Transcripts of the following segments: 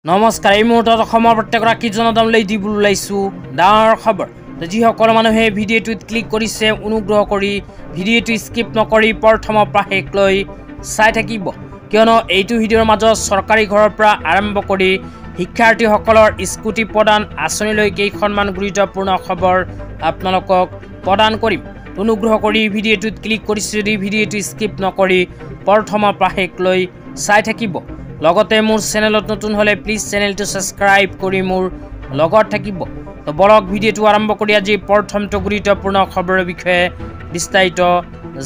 নমস্কাৰ এই মুহূৰ্তত অসমৰ প্ৰত্যেকগৰাকী জনতালৈ দিবলৈ ওলাইছোঁ ডাঙৰ খবৰ। যিসকল মানুহে ভিডিঅ'টোত ক্লিক কৰিছে অনুগ্ৰহ কৰি ভিডিঅ'টো স্কিপ নকৰি প্ৰথমৰ পৰা শেষলৈ চাই থাকিব, কিয়নো এইটো ভিডিঅ'ৰ মাজত চৰকাৰী ঘৰৰ পৰা আৰম্ভ কৰি শিক্ষাৰ্থীসকলৰ স্কুটি প্ৰদান আঁচনিলৈ কেইখনমান গুৰুত্বপূৰ্ণ খবৰ আপোনালোকক প্ৰদান কৰিম। অনুগ্ৰহ কৰি ভিডিঅ'টোত ক্লিক কৰিছে যদি ভিডিঅ'টো স্কিপ নকৰি প্ৰথমৰ পৰা শেষলৈ চাই থাকিব। লগতে মোৰ চেনেলত নতুন হলে প্লিজ চেনেলটো সাবস্ক্ৰাইব কৰি মোৰ লগত থাকিব। তো বলক ভিডিঅ'টো আৰম্ভ কৰি আজি প্ৰথমটো গুৰুত্বপূৰ্ণ খবৰৰ বিষয়ে বিস্তাৰিত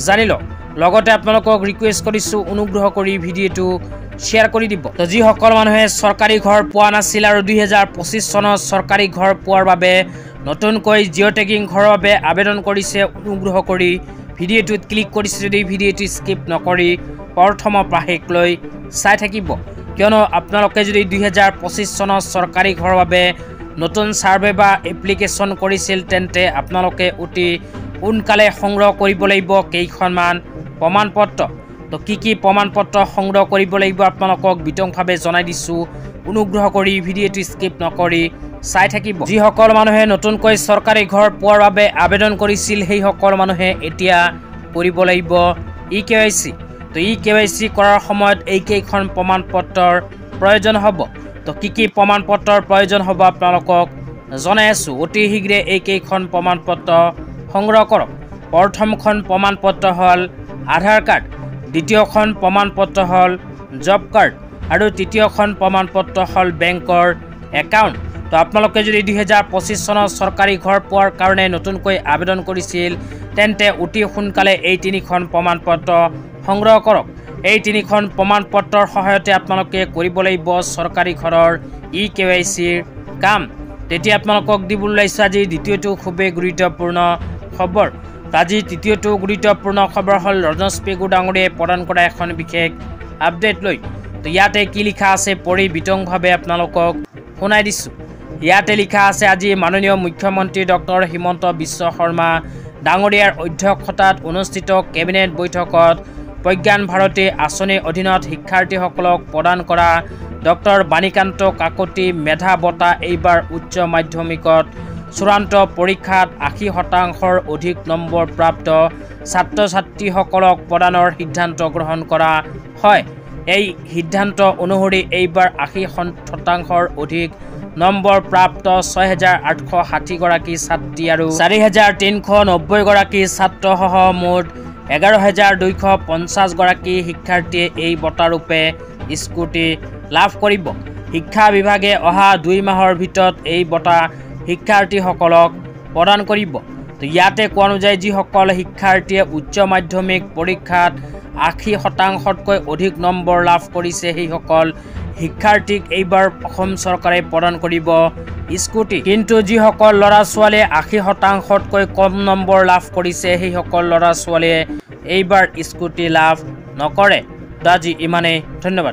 জানি লওক। লগতে আপোনালোকক ৰিকুৱেষ্ট কৰিছোঁ অনুগ্ৰহ কৰি ভিডিঅ'টো শ্বেয়াৰ কৰি দিব। তো যিসকল মানুহে চৰকাৰী ঘৰ পোৱা নাছিল আৰু 2025 চনত চৰকাৰী ঘৰ পোৱাৰ বাবে নতুনকৈ জিঅ' টেগিং ঘৰৰ বাবে আবেদন কৰিছে অনুগ্ৰহ কৰি ভিডিঅ'টোত ক্লিক কৰিছে যদি ভিডিঅ'টো স্কিপ নকৰি প্ৰথমৰ পৰা শেষলৈ চাই থাকিব, কিয়নো আপোনালোকে যদি 2025 চনত চৰকাৰী ঘৰৰ বাবে নতুন সাৰ্ভে বা এপ্লিকেশ্যন কৰিছিল তেন্তে আপোনালোকে অতি সোনকালে সংগ্ৰহ কৰিব লাগিব কেইখনমান প্ৰমাণপত্ৰ। তো কি প্ৰমাণপত্ৰ সংগ্ৰহ কৰিব লাগিব আপোনালোকক বিতংভাৱে জনাই দিছোঁ, অনুগ্ৰহ কৰি ভিডিঅ'টো স্কিপ নকৰি চাই থাকিব। যিসকল মানুহে নতুনকৈ চৰকাৰী ঘৰ পোৱাৰ বাবে আবেদন কৰিছিল সেইসকল মানুহে এতিয়া কৰিব লাগিব eKYC। তো eKYC কৰাৰ সময়ত এইকেইখন প্ৰমাণপত্ৰৰ প্ৰয়োজন হ'ব। তো কি প্ৰমাণপত্ৰৰ প্ৰয়োজন হ'ব আপোনালোকক জনাই আছোঁ। অতি শীঘ্ৰে এইকেইখন প্ৰমাণপত্ৰ সংগ্ৰহ কৰক। প্ৰথমখন প্ৰমাণপত্ৰ হ'ল আধাৰ কাৰ্ড, দ্বিতীয়খন প্ৰমাণপত্ৰ হ'ল জব কাৰ্ড আৰু তৃতীয়খন প্ৰমাণপত্ৰ হ'ল বেংকৰ একাউণ্ট। তো আপোনালোকে যদি 2025 চনত চৰকাৰী ঘৰ পোৱাৰ কাৰণে নতুনকৈ আবেদন কৰিছিল তেন্তে অতি সোনকালে এই তিনিখন প্ৰমাণপত্ৰ সংগ্ৰহ কৰক। এই তিনিখন প্ৰমাণপত্ৰৰ সহায়তে আপোনালোকে কৰিব লাগিব চৰকাৰী ঘৰৰ eKYCৰ কাম। তেতিয়া আপোনালোকক দিবলৈ ওলাইছোঁ আজি দ্বিতীয়টো খুবেই গুৰুত্বপূৰ্ণ খবৰ। আজি তৃতীয়টো গুৰুত্বপূৰ্ণ খবৰ হ'ল ৰজনীশ পেগু ডাঙৰীয়াই প্ৰদান কৰা এখন বিশেষ আপডেট লৈ। তো ইয়াতে কি লিখা আছে পঢ়ি বিতংভাৱে আপোনালোকক শুনাই দিছোঁ। ইয়াতে লিখা আছে আজি মাননীয় মুখ্যমন্ত্ৰী ডক্টৰ হিমন্ত বিশ্ব শৰ্মা ডাঙৰীয়াৰ অধ্যক্ষতাত অনুষ্ঠিত কেবিনেট বৈঠকত প্ৰজ্ঞান ভাৰতী আঁচনিৰ অধীনত শিক্ষাৰ্থীসকলক প্ৰদান কৰা ডক্টৰ বাণীকান্ত কাকতি মেধা বঁটা এইবাৰ উচ্চ মাধ্যমিকত চূড়ান্ত পৰীক্ষাত 80% অধিক নম্বৰ প্ৰাপ্ত ছাত্ৰ ছাত্ৰীসকলক প্ৰদানৰ সিদ্ধান্ত গ্ৰহণ কৰা হয়। এই সিদ্ধান্ত অনুসৰি এইবাৰ 80% অধিক নম্বৰ প্ৰাপ্ত 6860 গৰাকী ছাত্ৰী আৰু 4390 গৰাকী ছাত্ৰসহ মুঠ 11250 গৰাকী শিক্ষাৰ্থীয়ে এই বঁটাৰূপে স্কুটি লাভ কৰিব। শিক্ষা বিভাগে অহা 2 মাহৰ ভিতৰত এই বঁটা শিক্ষাৰ্থীসকলক প্ৰদান কৰিব। তো ইয়াতে কোৱা অনুযায়ী যিসকল শিক্ষাৰ্থীয়ে উচ্চ মাধ্যমিক পৰীক্ষাত 80%তকৈ অধিক নম্বৰ লাভ কৰিছে সেইসকল শিক্ষাৰ্থীক এইবাৰ অসম চৰকাৰে প্ৰদান কৰিব স্কুটি। কিন্তু যিসকল ল'ৰা ছোৱালীয়ে 80%তকৈ কম নম্বৰ লাভ কৰিছে সেইসকল ল'ৰা ছোৱালীয়ে এইবাৰ স্কুটি লাভ নকৰে। আজি ইমানেই, ধন্যবাদ।